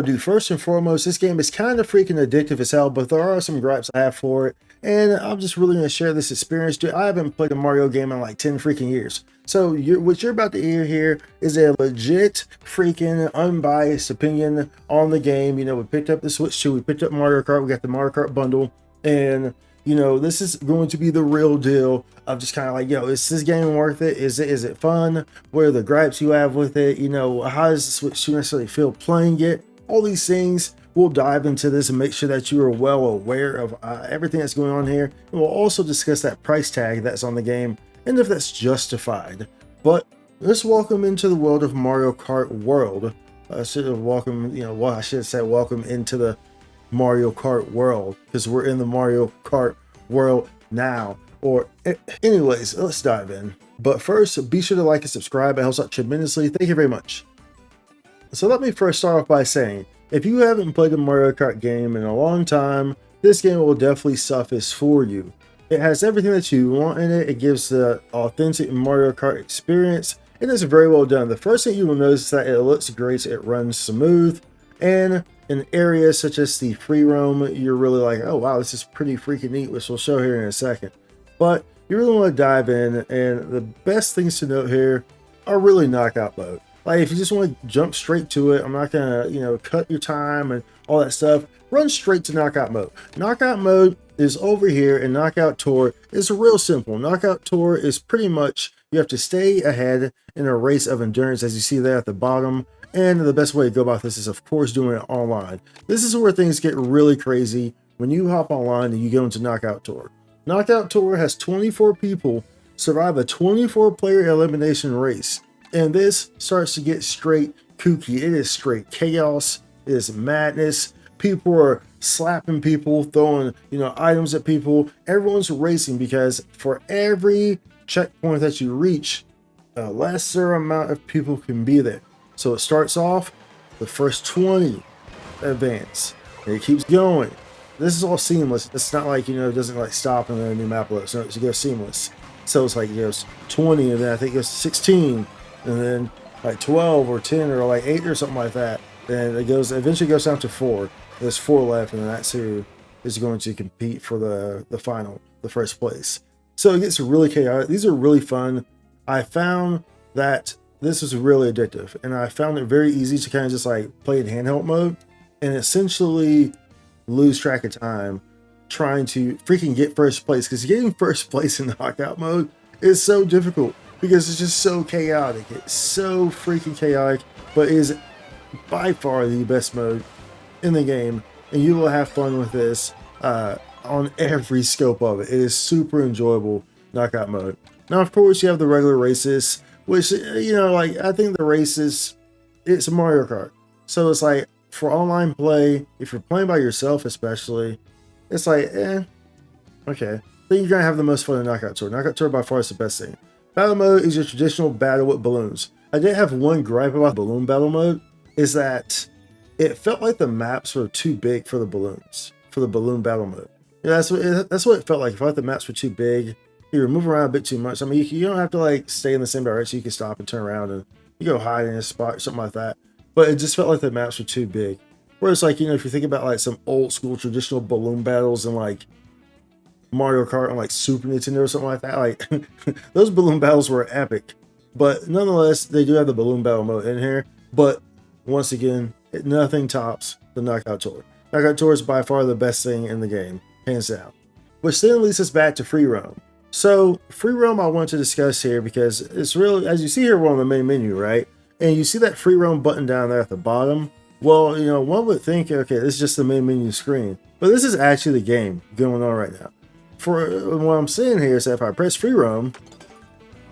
Dude, first and foremost, this game is kind of freaking addictive as hell, but there are some gripes I have for it, and I'm just really going to share this experience. Dude, I haven't played a Mario game in like 10 freaking years. So what you're about to hear here is a legit freaking unbiased opinion on the game. We picked up the Switch 2, we picked up Mario Kart, we got the Mario Kart bundle, and this is going to be the real deal of just kind of like, is this game worth it? Is it fun? What are the gripes you have with it? How does the Switch 2 necessarily feel playing it? All these things, we'll dive into this and make sure that you are well aware of everything that's going on here. And we'll also discuss that price tag that's on the game and if that's justified. But let's welcome into the world of Mario Kart World. I should have welcome, I should have said welcome into the Mario Kart World, because we're in the Mario Kart World now. Anyways, let's dive in. But first, be sure to like and subscribe. It helps out tremendously. Thank you very much. So let me first start off by saying, if you haven't played a Mario Kart game in a long time, this game will definitely suffice for you. It has everything that you want in it. It gives the authentic Mario Kart experience, and it's very well done. The first thing you will notice is that it looks great, it runs smooth, and in areas such as the free roam, you're really like, oh wow, this is pretty freaking neat, which we'll show here in a second. But you really want to dive in, and the best things to note here are really knockout mode. Like, if you just want to jump straight to it, I'm not gonna, cut your time and all that stuff. Run straight to knockout mode. Knockout mode is over here, and knockout tour is real simple. Knockout tour is pretty much, you have to stay ahead in a race of endurance, as you see there at the bottom. And the best way to go about this is, of course, doing it online. This is where things get really crazy when you hop online and you go into knockout tour. Knockout tour has 24 people survive a 24-player elimination race. And this starts to get straight kooky. It is straight chaos. It is madness. People are slapping people, throwing, items at people. Everyone's racing because for every checkpoint that you reach, a lesser amount of people can be there. So it starts off, the first 20 advance, and it keeps going. This is all seamless. It's not like, it doesn't like stop and then a new map loads. No, it goes seamless. So it's like it goes 20, and then I think it goes 16. And then like 12 or 10 or like 8 or something like that. Then it eventually goes down to 4. There's 4 left, and then that's who is going to compete for the final, the first place. So it gets really chaotic. These are really fun. I found that this was really addictive, and I found it very easy to kind of just like play in handheld mode and essentially lose track of time trying to freaking get first place, because getting first place in knockout mode is so difficult. Because it's just so chaotic. It's so freaking chaotic, but it is by far the best mode in the game, and you will have fun with this on every scope of it. It is super enjoyable knockout mode. Now, of course, you have the regular races, which, I think the races, it's Mario Kart. So it's like, for online play, if you're playing by yourself especially, it's like, okay. Then you're going to have the most fun in Knockout Tour. Knockout Tour by far is the best thing. Battle mode is your traditional battle with balloons. I did have one gripe about balloon battle mode, is that it felt like the maps were too big for the balloons, for the balloon battle mode. That's what it felt like. It felt like the maps were too big. You were moving around a bit too much. I mean, you don't have to like stay in the same direction. You can stop and turn around and you go hide in a spot or something like that. But it just felt like the maps were too big. Whereas, like, if you think about like some old school traditional balloon battles and like Mario Kart on like Super Nintendo or something like that, like those balloon battles were epic. But nonetheless, they do have the balloon battle mode in here. But once again, nothing tops the Knockout Tour. Knockout Tour is by far the best thing in the game, hands down. Which then leads us back to free roam. So free roam I want to discuss here because it's really, as you see here, we're on the main menu, right? And you see that free roam button down there at the bottom. Well, one would think, okay, this is just the main menu screen. But this is actually the game going on right now. For what I'm seeing here is that if I press free roam,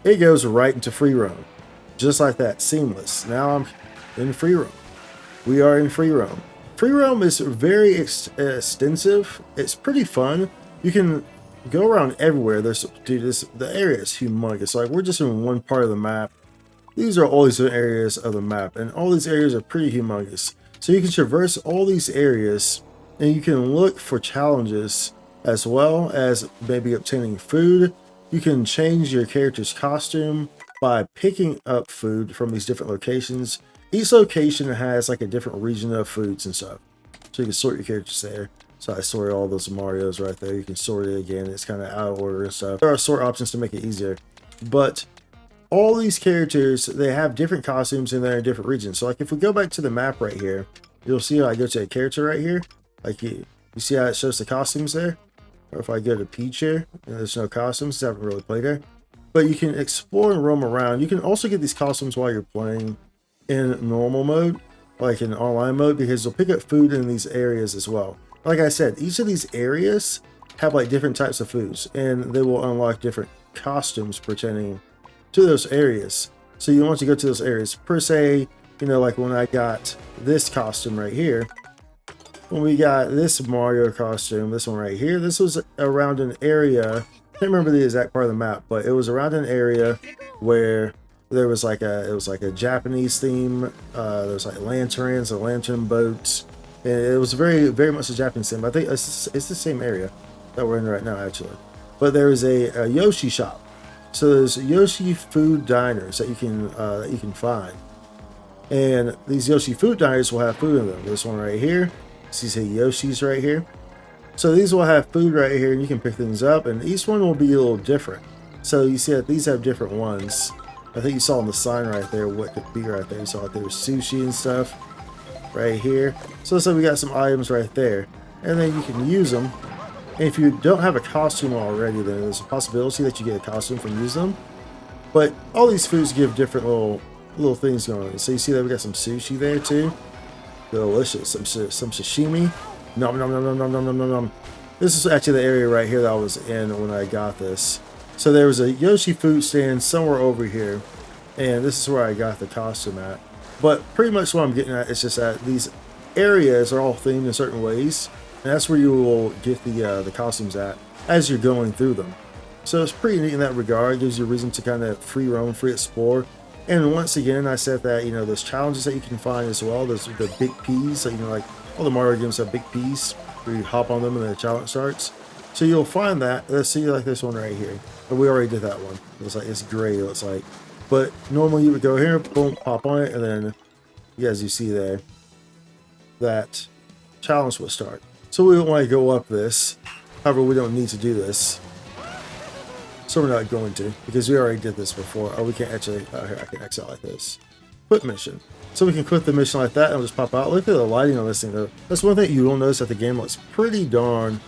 it goes right into free roam. Just like that, seamless. Now I'm in free roam. We are in free roam. Free roam is very extensive. It's pretty fun. You can go around everywhere. The area is humongous. Like, we're just in one part of the map. These are all these different areas of the map, and all these areas are pretty humongous. So you can traverse all these areas, and you can look for challenges as well as maybe obtaining food. You can change your character's costume by picking up food from these different locations. each location has like a different region of foods and stuff. So you can sort your characters there. So I sorted all those Marios right there. You can sort it again. It's kind of out of order and stuff. There are sort options to make it easier. But all these characters, they have different costumes and they're in different regions. So like if we go back to the map right here, you'll see how I go to a character right here. Like you see how it shows the costumes there? Or if I go to Peach here, and there's no costumes, I haven't really played her. But you can explore and roam around. You can also get these costumes while you're playing in normal mode, like in online mode, because you'll pick up food in these areas as well. Like I said, each of these areas have like different types of foods, and they will unlock different costumes pertaining to those areas. So you want to go to those areas. Per se, you know, like when I got this costume right here, when we got this Mario costume, this one right here, this was around an area, I can't remember the exact part of the map, but it was around an area where there was like it was like a Japanese theme. There was like lanterns and lantern boats, and it was very much a Japanese theme. I think it's the same area that we're in right now actually. But there is a Yoshi shop. So there's Yoshi food diners that you can find, and these Yoshi food diners will have food in them. This one right here, see Yoshi's right here. So these will have food right here, and you can pick things up, and each one will be a little different. So you see that these have different ones. I think you saw on the sign right there what could be right there. You saw that there was sushi and stuff right here. So let's say we got some items right there, and then you can use them. And if you don't have a costume already, then there's a possibility that you get a costume from using them. But all these foods give different little things going on. So you see that we got some sushi there too. Delicious. Some sashimi. Nom nom nom nom nom nom nom nom nom. This is actually the area right here that I was in when I got this. So there was a Yoshi food stand somewhere over here, and this is where I got the costume at. But pretty much what I'm getting at is just that these areas are all themed in certain ways, and that's where you will get the costumes at as you're going through them. So it's pretty neat in that regard. It gives you a reason to kind of free roam, free explore. And once again, I said that, you know, there's challenges that you can find as well. There's the big P's, so, you know, like all the Mario games have big P's where you hop on them and the challenge starts. So you'll find that. Let's see, like this one right here. But we already did that one. It's great. It looks like. But normally you would go here, boom, pop on it, and then, as you see there, that challenge will start. So we don't want to go up this. However, we don't need to do this. So we're not going to, because we already did this before. Oh, we can't actually, here, I can exit like this. Quit mission. So we can quit the mission like that and just pop out. Look at the lighting on this thing though. That's one thing you will notice that the game looks pretty darn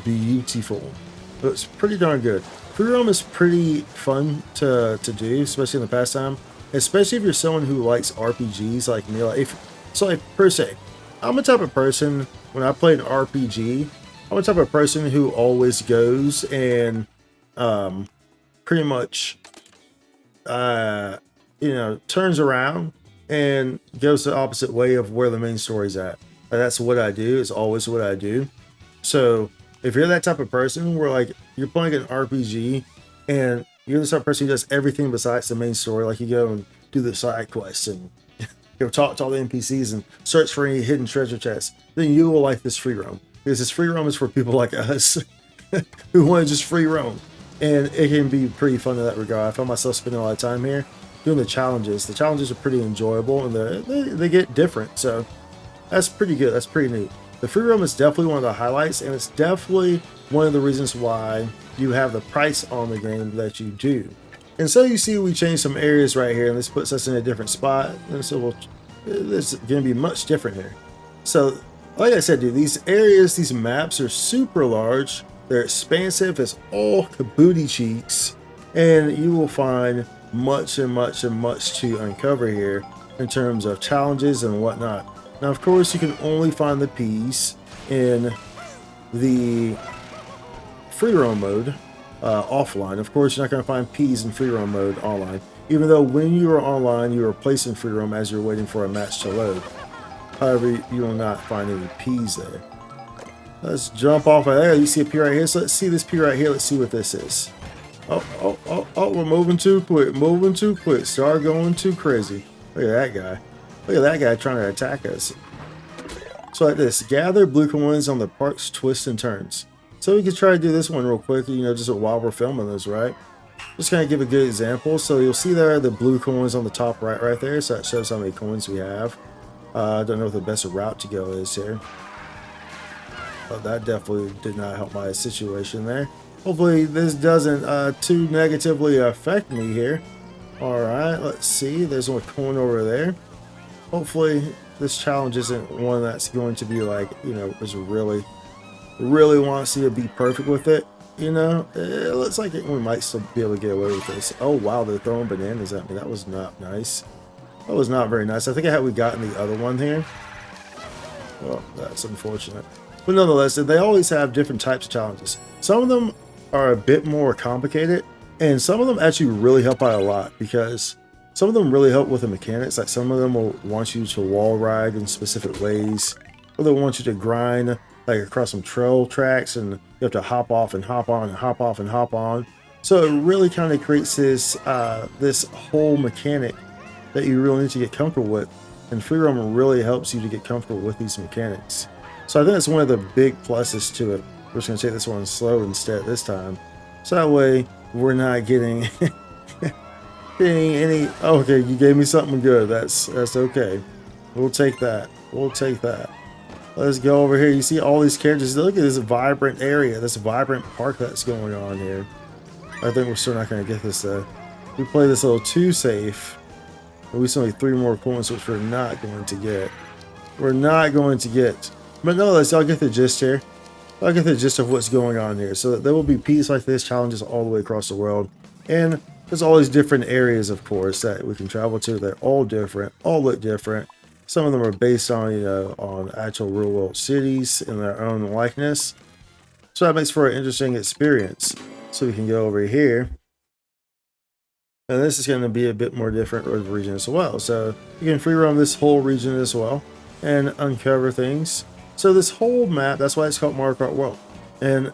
beautiful. It looks pretty darn good. Free roam is pretty fun to do, especially in the pastime. Especially if you're someone who likes RPGs like me. Like per se, I'm the type of person, when I play an RPG, I'm the type of person who always goes and pretty much you know, turns around and goes the opposite way of where the main story's at. That's what I do. It's always what I do. So if you're that type of person where like you're playing an RPG and you're the type of person who does everything besides the main story, like you go and do the side quests and go talk to all the NPCs and search for any hidden treasure chests, then you will like this free roam, because this free roam is for people like us who want to just free roam. And it can be pretty fun in that regard. I found myself spending a lot of time here doing the challenges. The challenges are pretty enjoyable, and they get different. So that's pretty good. That's pretty neat. The free roam is definitely one of the highlights, and it's definitely one of the reasons why you have the price on the game that you do. And so you see we changed some areas right here, and this puts us in a different spot. And so it's going to be much different here. So like I said, dude, these areas, these maps are super large. They're expansive. It's all kabooty cheeks, and you will find much and much and much to uncover here in terms of challenges and whatnot. Now, of course, you can only find the P's in the free roam mode offline. Of course, you're not going to find P's in free roam mode online, even though when you are online, you are placed in free roam as you're waiting for a match to load. However, you will not find any P's there. Let's jump off of there. You see a P right here. So let's see this P right here. Let's see what this is. Oh, we're moving too quick. Moving too quick. Start going too crazy. Look at that guy. Look at that guy trying to attack us. So like this. Gather blue coins on the park's twists and turns. So we can try to do this one real quick, you know, just while we're filming this, right? just kind of give a good example. So you'll see there the blue coins on the top right there. So that shows how many coins we have. I don't know what the best route to go is here. But that definitely did not help my situation there. Hopefully this doesn't too negatively affect me here. Alright, let's see. There's one coin over there. Hopefully this challenge isn't one that's going to be like, you know, just really wants you to be perfect with it. You know, it looks like we might still be able to get away with this. Oh wow, they're throwing bananas at me. That was not nice. That was not very nice. I think I had gotten the other one here. Well, that's unfortunate. But nonetheless, they always have different types of challenges. Some of them are a bit more complicated, and some of them actually really help out a lot, because some of them really help with the mechanics. Like some of them will want you to wall ride in specific ways, or they want you to grind like across some trail tracks, and you have to hop off and hop on and hop off and hop on. So it really kind of creates this this whole mechanic that you really need to get comfortable with, and free roam really helps you to get comfortable with these mechanics. So I think that's one of the big pluses to it. We're just gonna take this one slow instead this time, so that way we're not getting getting any. Oh, okay, you gave me something good. That's okay. We'll take that. We'll take that. Let's go over here. You see all these characters. Look at this vibrant area, this vibrant park that's going on here. I think we're still not going to get this though. We play this a little too safe. We still need 3 more coins, which we're not going to get. We're not going to get. But nonetheless, I'll get the gist here. I'll get the gist of what's going on here. So there will be peaks like this, challenges all the way across the world. And there's all these different areas, of course, that we can travel to. They're all different, all look different. Some of them are based on, you know, on actual real world cities in their own likeness. So that makes for an interesting experience. So we can go over here. And this is going to be a bit more different region as well. So you can free roam this whole region as well and uncover things. So this whole map, that's why it's called Mario Kart World. And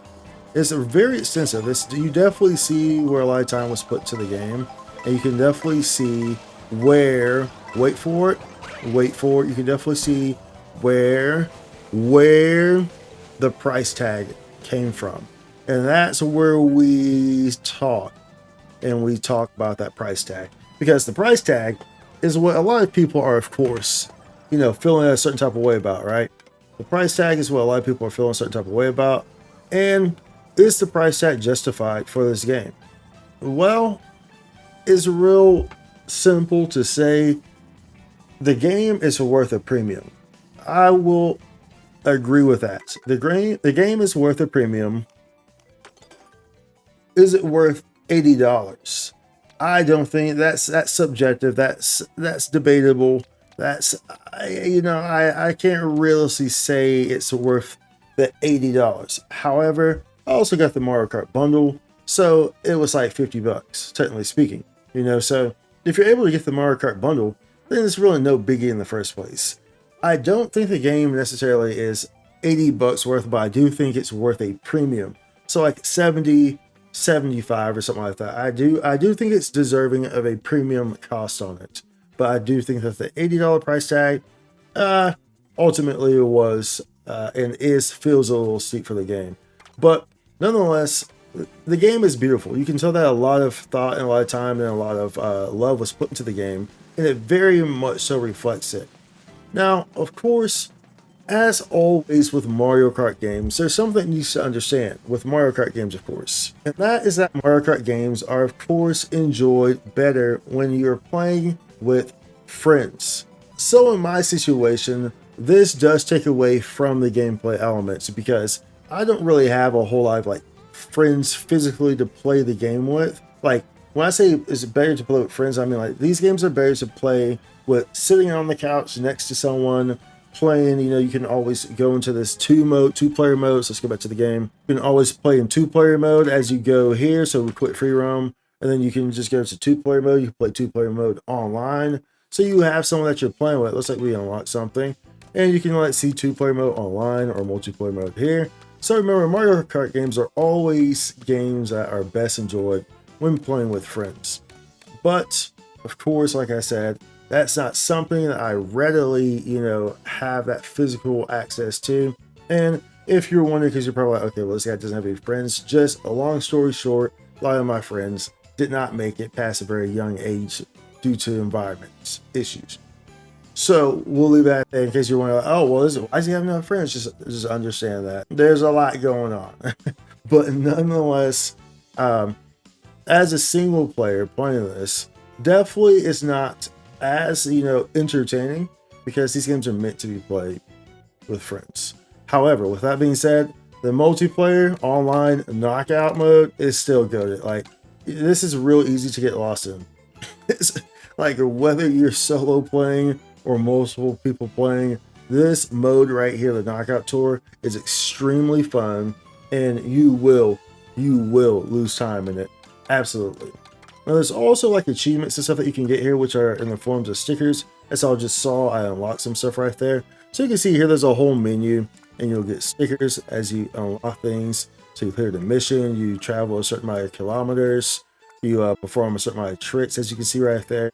it's very extensive. You definitely see where a lot of time was put to the game. And you can definitely see where, wait for it, you can definitely see where the price tag came from. And that's where we talk. And we talk about that price tag, because the price tag is what a lot of people are, of course, you know, feeling a certain type of way about, right? The price tag is what a lot of people are feeling a certain type of way about. And is the price tag justified for this game? Well, it's real simple to say the game is worth a premium. I will agree with that. The game is worth a premium. Is it worth $80? I don't think that's subjective. That's debatable. I can't really say it's worth the $80. However, I also got the Mario Kart bundle, so it was like $50, technically speaking. You know, so if you're able to get the Mario Kart bundle, then it's really no biggie in the first place. I don't think the game necessarily is $80 worth, but I do think it's worth a premium. So like 70, 75 or something like that. I do think it's deserving of a premium cost on it. But I do think that the $80 price tag ultimately was and feels a little steep for the game. But nonetheless, the game is beautiful. You can tell that a lot of thought and a lot of time and a lot of love was put into the game, and it very much so reflects it. Now, of course, as always with Mario Kart games, there's something you need to understand with Mario Kart games, of course. And that is that Mario Kart games are, of course, enjoyed better when you're playing with friends. So in my situation, this does take away from the gameplay elements, because I don't really have a whole lot of like friends physically to play the game with. Like when I say it's better to play with friends, I mean like these games are better to play with sitting on the couch next to someone playing. You know, you can always go into this two-player mode. So let's go back to the game. You can always play in 2-player mode as you go here. So we quit free roam, and then you can just go to 2-player mode. You can play 2-player mode online. So you have someone that you're playing with. Looks like we unlocked something, and you can like see 2-player mode online or multiplayer mode here. So remember, Mario Kart games are always games that are best enjoyed when playing with friends. But of course, like I said, that's not something that I readily, you know, have that physical access to. And if you're wondering, because you're probably like, okay, well, this guy doesn't have any friends, just a long story short, a lot of my friends did not make it past a very young age due to environment issues. So we'll leave that there in case you're wondering, oh, well, why does he have no friends? Just understand that there's a lot going on. But nonetheless, as a single player playing this, definitely is not as, entertaining because these games are meant to be played with friends. However, with that being said, the multiplayer online knockout mode is still good. Like, this is real easy to get lost in. It's like whether you're solo playing or multiple people playing, this mode right here, the knockout tour, is extremely fun, and you will lose time in it. Absolutely. Now there's also like achievements and stuff that you can get here, which are in the forms of stickers. As I just saw, I unlocked some stuff right there. So you can see here, there's a whole menu, and you'll get stickers as you unlock things. So you clear the mission, you travel a certain amount of kilometers, you perform a certain amount of tricks, as you can see right there.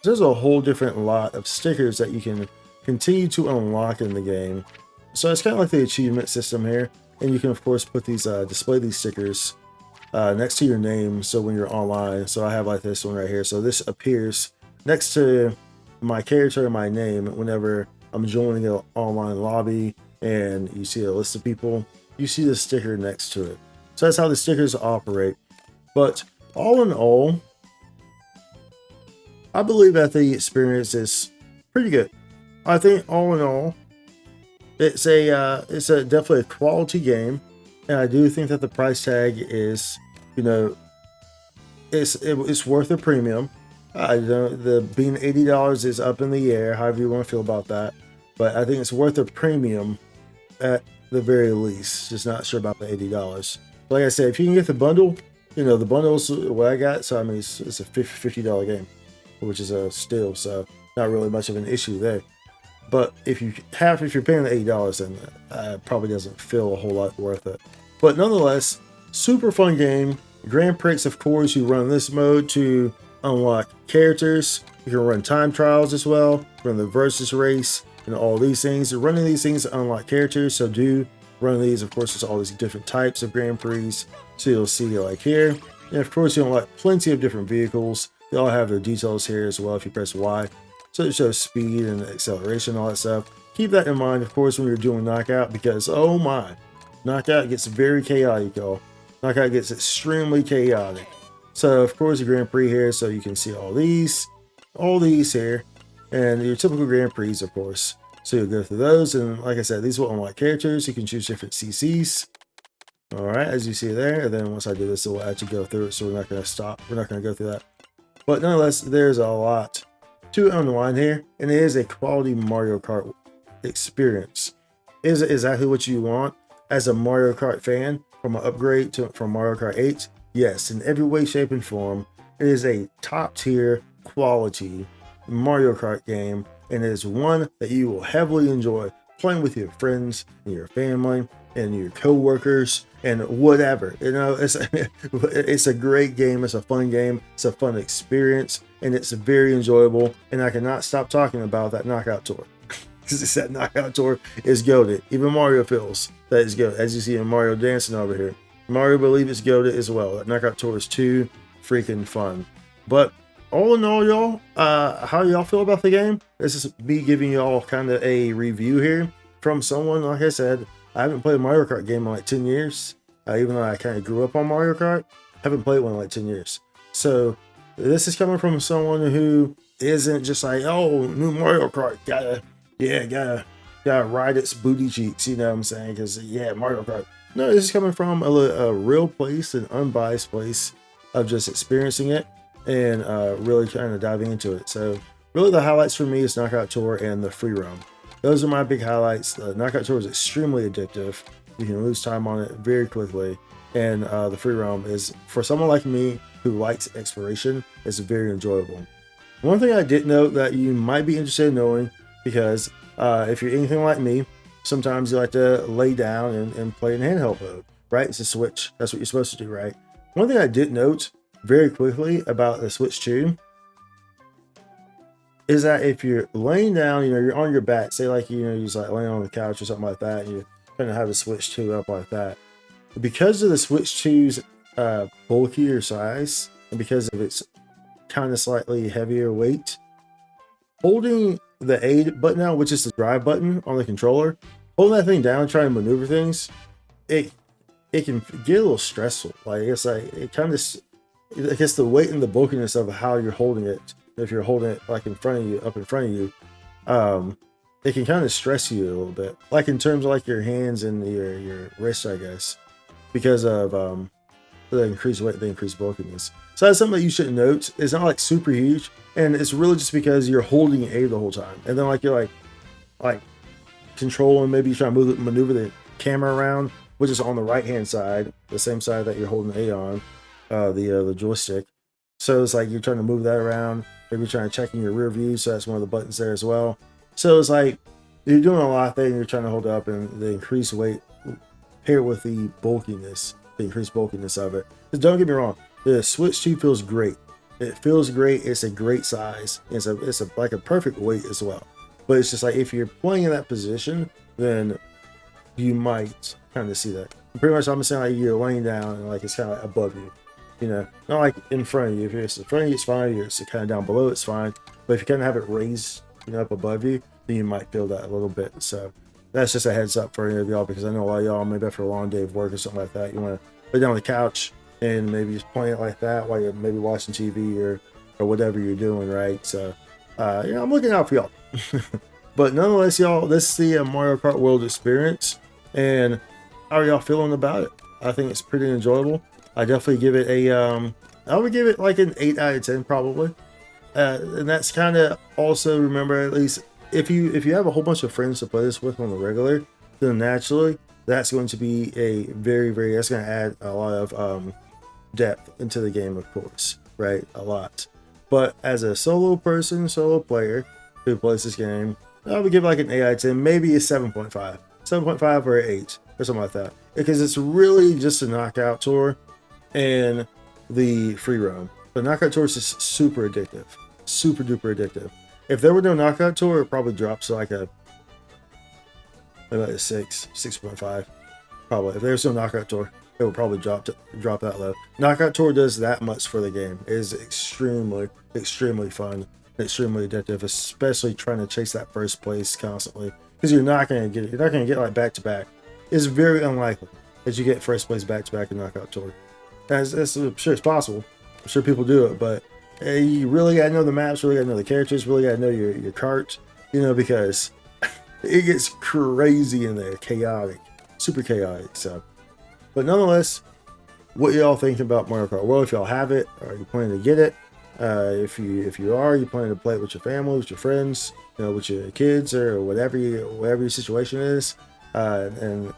So there's a whole different lot of stickers that you can continue to unlock in the game. So it's kind of like the achievement system here, and you can of course put these display these stickers next to your name, so when you're online. So I have like this one right here, so this appears next to my character and my name whenever I'm joining an online lobby and you see a list of people, you see the sticker next to it. So that's how the stickers operate. But all in all, I believe that the experience is pretty good. I think all in all, it's a definitely a quality game, and I do think that the price tag is, it's worth a premium. I don't, the being $80 is up in the air, however you want to feel about that, but I think it's worth a premium at the very least. Just not sure about the $80. Like I said, if you can get the bundle, the bundle's what I got. So I mean, it's a $50 game, which is a steal. So not really much of an issue there. But if you're paying the $80, then it probably doesn't feel a whole lot worth it. But nonetheless, super fun game. Grand Prix, of course, you run this mode to unlock characters. You can run time trials as well, run the versus race, and all these things. You're running these things to unlock characters, so do run these. Of course, there's all these different types of Grand Prix, so you'll see like here. And of course, you unlock plenty of different vehicles. They all have their details here as well if you press Y. So it shows speed and acceleration, all that stuff. Keep that in mind, of course, when you're doing Knockout, because oh my, Knockout gets very chaotic, y'all. Knockout gets extremely chaotic. So of course, the Grand Prix here, so you can see all these here, and your typical Grand Prix, of course. So you'll go through those, and like I said, these will unlock characters. You can choose different CCs. All right, as you see there, and then once I do this, it will actually go through it. So we're not going to stop. We're not going to go through that. But nonetheless, there's a lot to unwind here, and it is a quality Mario Kart experience. Is it exactly what you want as a Mario Kart fan from an upgrade from Mario Kart 8? Yes, in every way, shape, and form. It is a top tier quality Mario Kart game, and it is one that you will heavily enjoy playing with your friends and your family and your co-workers and whatever. It's a great game. It's a fun game. It's a fun experience, and it's very enjoyable. And I cannot stop talking about that Knockout Tour because that Knockout Tour is goated. Even Mario feels that is goated, as you see in Mario dancing over here. Mario believe it's goated as well. That Knockout Tour is too freaking fun. But all in all, y'all, how y'all feel about the game? This is me giving y'all kind of a review here from someone. Like I said, I haven't played a Mario Kart game in like 10 years. Even though I kind of grew up on Mario Kart, I haven't played one in like 10 years. So this is coming from someone who isn't just like, oh, new Mario Kart, gotta ride its booty cheeks, you know what I'm saying? Because yeah, Mario Kart. No, this is coming from a real place, an unbiased place of just experiencing it and really kind of diving into it. So really the highlights for me is Knockout Tour and the free roam. Those are my big highlights. The Knockout Tour is extremely addictive. You can lose time on it very quickly. And the free roam is, for someone like me who likes exploration, is very enjoyable. One thing I did note that you might be interested in knowing, because if you're anything like me, sometimes you like to lay down and play in handheld mode, right? It's a Switch. That's what you're supposed to do, right? One thing I did note very quickly about the Switch 2 is that if you're laying down, you're on your back, say like, you're just like laying on the couch or something like that, and you kind of have the Switch 2 up like that. Because of the Switch 2's bulkier size, and because of its kind of slightly heavier weight, holding the A button now, which is the drive button on the controller, holding that thing down, trying to maneuver things, it can get a little stressful. Like it's like it kind of, I guess the weight and the bulkiness of how you're holding it. If you're holding it like in front of you, up in front of you, it can kind of stress you a little bit, like in terms of like your hands and your wrists, I guess, because of the increased weight, the increased bulkiness. So that's something that you should note. It's not like super huge, and it's really just because you're holding A the whole time, and then like you're like controlling, maybe you're trying to maneuver the camera around, which is on the right hand side, the same side that you're holding A on, the joystick. So it's like you're trying to move that around. Maybe you're trying to check in your rear view, so that's one of the buttons there as well. So it's like you're doing a lot of things. You're trying to hold up, and the increased weight paired with the bulkiness, the increased bulkiness of it. Because don't get me wrong, the Switch 2 feels great. It feels great. It's a great size. It's like a perfect weight as well. But it's just like if you're playing in that position, then you might kind of see that. Pretty much, I'm saying like you're laying down and like it's kind of like above you. You know, not like in front of you. If it's in front of you, it's fine. If it's kind of down below, it's fine. But if you kind of have it raised, up above you, then you might feel that a little bit. So that's just a heads up for any of y'all, because I know a lot of y'all, maybe after a long day of work or something like that, you want to lay down on the couch and maybe just playing it like that while you're maybe watching TV or whatever you're doing, right? So, I'm looking out for y'all. But nonetheless, y'all, this is the Mario Kart World experience, and how are y'all feeling about it? I think it's pretty enjoyable. I definitely give it I would give it like an 8 out of 10 probably. And that's kind of also, remember, at least if you have a whole bunch of friends to play this with on the regular, then naturally that's going to be a that's going to add a lot of depth into the game, of course, right? A lot. But as a solo player who plays this game, I would give like an 8 out of 10, maybe a 7.5 or an 8 or something like that, because it's really just a knockout tour and the free roam. The knockout tour is just super addictive, super duper addictive. If there were no knockout tour, it probably drops to like maybe like a 6.5. Probably. If there's no knockout tour, it would probably drop that low. Knockout tour does that much for the game. It is extremely fun, extremely addictive, especially trying to chase that first place constantly, because you're not gonna get like back to back. It's very unlikely that you get first place back to back in knockout tour. I'm sure it's possible. I'm sure people do it, but you really gotta know the maps, really gotta know the characters, really gotta know your cart, because it gets crazy in there, chaotic, super chaotic. So, but nonetheless, what y'all think about Mario Kart World? If y'all have it, are you planning to get it? If you are, you planning to play it with your family, with your friends, with your kids, or whatever your situation is, and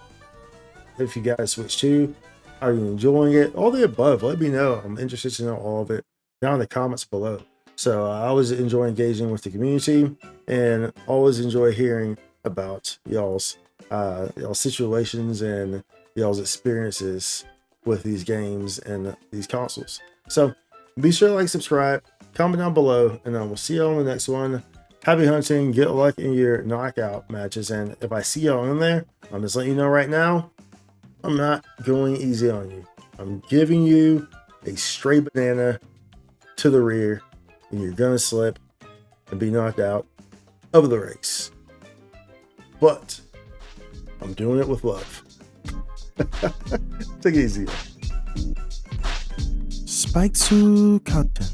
if you got a Switch 2, are you enjoying it? All the above. Let me know. I'm interested to know all of it down in the comments below. So I always enjoy engaging with the community, and always enjoy hearing about y'all's situations and y'all's experiences with these games and these consoles. So be sure to like, subscribe, comment down below, and then we'll see y'all in the next one. Happy hunting, get luck in your knockout matches, and if I see y'all in there, I'm just letting you know right now, I'm not going easy on you. I'm giving you a straight banana to the rear, and you're gonna slip and be knocked out of the race. But I'm doing it with love. Take it easy. Spike to content.